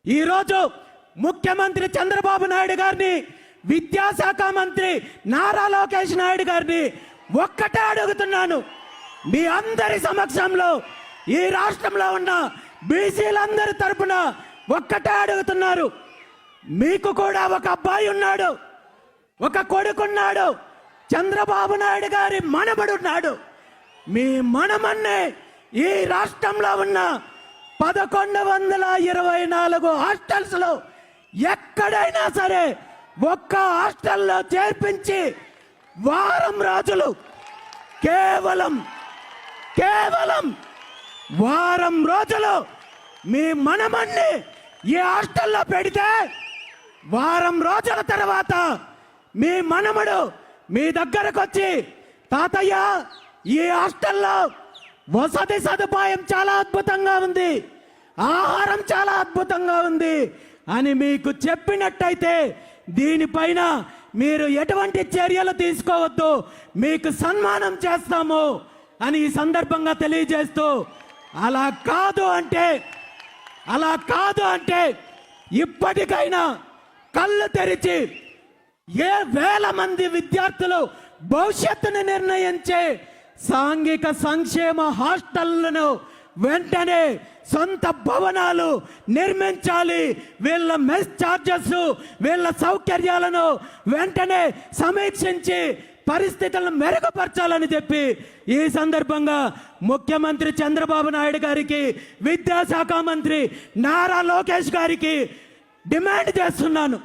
ఈరోజు ముఖ్యమంత్రి చంద్రబాబు నాయుడు గారిని, విద్యాశాఖ మంత్రి నారా లోకేష్ నాయుడు గారిని ఒక్కటే అడుగుతున్నాను. మీ అందరి సమక్షంలో ఈ రాష్ట్రంలో ఉన్న బీసీలందరి తరపున ఒక్కటే అడుగుతున్నారు. మీకు కూడా ఒక అబ్బాయి ఉన్నాడు, ఒక కొడుకున్నాడు, చంద్రబాబు నాయుడు గారి మనబడున్నాడు. మీ మనమన్నే ఈ రాష్ట్రంలో ఉన్న 1124 హాస్టల్స్ లో ఎక్కడైనా సరే ఒక్క హాస్టల్లో చేర్పించి వారం రోజులు, కేవలం వారం రోజులు మీ మనమన్ని ఈ హాస్టల్లో పెడితే వారం రోజుల తర్వాత మీ మనమడు మీ దగ్గరకు వచ్చి, తాతయ్య ఈ హాస్టల్లో వసతి సదుపాయం చాలా అద్భుతంగా ఉంది, ఆహారం చాలా అద్భుతంగా ఉంది అని మీకు చెప్పినట్టయితే దీనిపైన మీరు ఎటువంటి చర్యలు తీసుకోవద్దు, మీకు సన్మానం చేస్తాము అని ఈ సందర్భంగా తెలియజేస్తూ, అలా కాదు అంటే ఇప్పటికైనా కళ్ళు తెరిచి ఏ వేల మంది విద్యార్థులు భవిష్యత్తును నిర్ణయించే సాంఘిక సంక్షేమ హాస్టళ్లను వెంటనే సొంత భవనాలు నిర్మించాలి. వీళ్ళ మెస్ ఛార్జెస్, వీళ్ళ సౌకర్యాలను వెంటనే సమీక్షించి పరిస్థితులను మెరుగుపరచాలని చెప్పి ఈ సందర్భంగా ముఖ్యమంత్రి చంద్రబాబు నాయుడు గారికి, విద్యాశాఖ మంత్రి నారా లోకేష్ గారికి డిమాండ్ చేస్తున్నాను.